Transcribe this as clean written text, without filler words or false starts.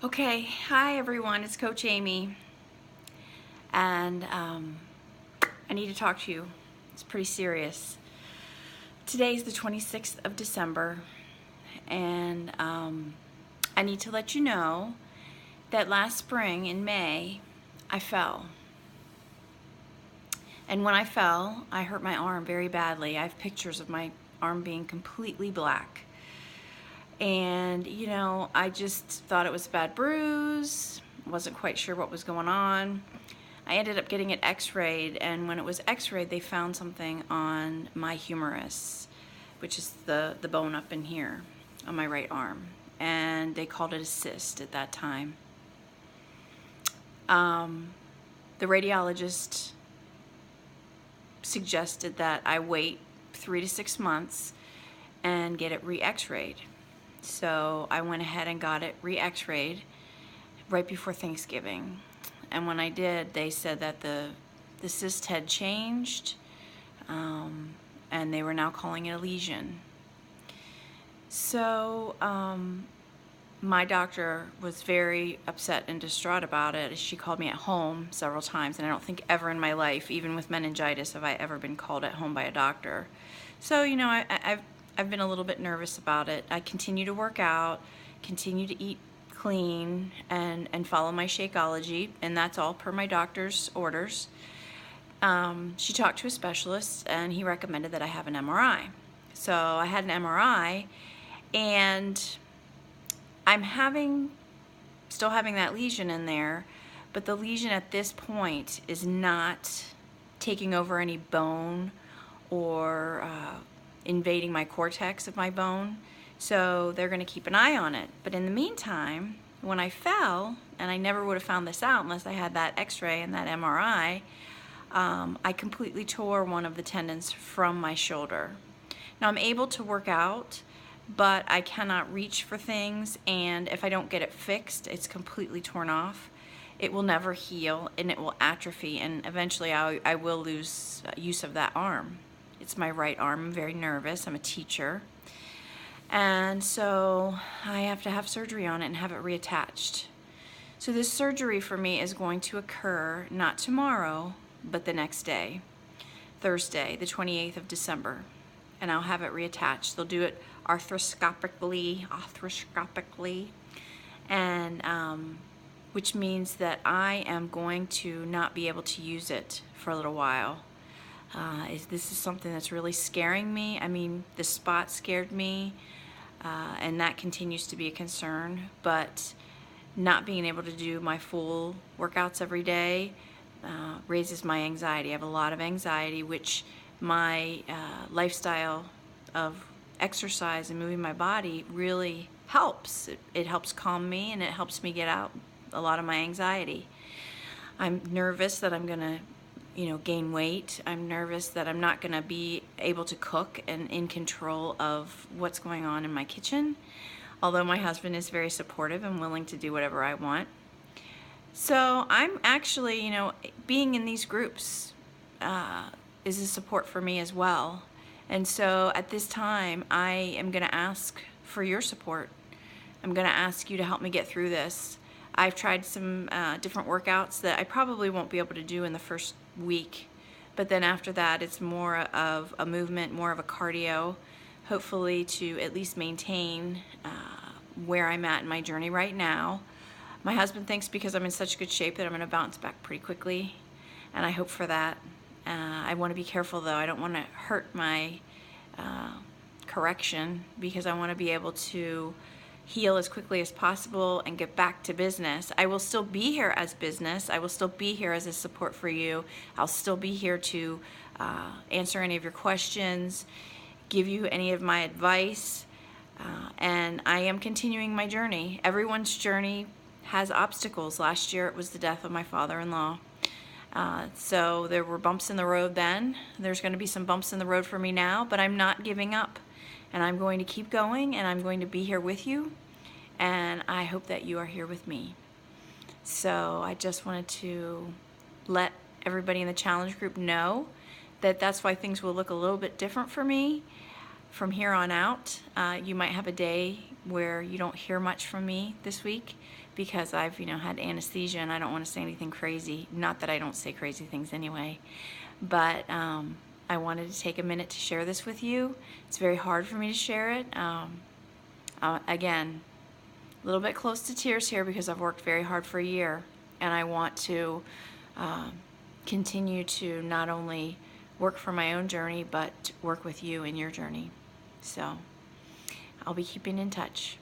Okay, hi everyone, it's Coach Amy, and I need to talk to you. It's pretty serious. Today's the 26th of December, and I need to let you know that last spring in May, I fell. And when I fell, I hurt my arm very badly. I have pictures of my arm being completely black. And, I just thought it was a bad bruise, wasn't quite sure what was going on. I ended up getting it x-rayed, and when it was x-rayed, they found something on my humerus, which is the bone up in here on my right arm. And they called it a cyst at that time. The radiologist suggested that I wait 3 to 6 months and get it re-x-rayed. So I went ahead and got it re-x-rayed right before Thanksgiving. And when I did, they said that the cyst had changed, and they were now calling it a lesion. So my doctor was very upset and distraught about it. She called me at home several times, and I don't think ever in my life, even with meningitis, have I ever been called at home by a doctor. So, I've been a little bit nervous about it. I continue to work out, continue to eat clean, and follow my Shakeology, and that's all per my doctor's orders. She talked to a specialist, and he recommended that I have an MRI. So I had an MRI, and I'm still having that lesion in there, but the lesion at this point is not taking over any bone or invading my cortex of my bone, so they're going to keep an eye on it. But in the meantime, when I fell, and I never would have found this out unless I had that x-ray and that MRI, I completely tore one of the tendons from my shoulder. Now I'm able to work out, but I cannot reach for things, and if I don't get it fixed, it's completely torn off. It will never heal, and it will atrophy, and eventually I will lose use of that arm. It's my right arm. I'm very nervous. I'm a teacher. And so I have to have surgery on it and have it reattached. So this surgery for me is going to occur not tomorrow, but the next day, Thursday, the 28th of December. And I'll have it reattached. They'll do it arthroscopically, and which means that I am going to not be able to use it for a little while. This is something that's really scaring me. I mean, the spot scared me, and that continues to be a concern, but not being able to do my full workouts every day raises my anxiety. I have a lot of anxiety, which my lifestyle of exercise and moving my body really helps. It helps calm me, and it helps me get out a lot of my anxiety. I'm nervous that I'm going to gain weight. I'm nervous that I'm not going to be able to cook and in control of what's going on in my kitchen, although my husband is very supportive and willing to do whatever I want. So I'm actually, being in these groups is a support for me as well. And so at this time, I am going to ask for your support. I'm going to ask you to help me get through this. I've tried some different workouts that I probably won't be able to do in the first week, but then after that it's more of a movement, more of a cardio, hopefully to at least maintain where I'm at in my journey right now. My husband thinks because I'm in such good shape that I'm going to bounce back pretty quickly, and I hope for that. I want to be careful though. I don't want to hurt my correction, because I want to be able to heal as quickly as possible and get back to business. I will still be here as business. I will still be here as a support for you. I'll still be here to answer any of your questions, give you any of my advice, and I am continuing my journey. Everyone's journey has obstacles. Last year it was the death of my father-in-law. So there were bumps in the road then. There's going to be some bumps in the road for me now, but I'm not giving up. And I'm going to keep going, and I'm going to be here with you, and I hope that you are here with me. So I just wanted to let everybody in the challenge group know that that's why things will look a little bit different for me from here on out, you might have a day where you don't hear much from me this week because I've, had anesthesia and I don't want to say anything crazy. Not that I don't say crazy things anyway, but I wanted to take a minute to share this with you. It's very hard for me to share it. Again, a little bit close to tears here because I've worked very hard for a year, and I want to continue to not only work for my own journey, but work with you in your journey. So I'll be keeping in touch.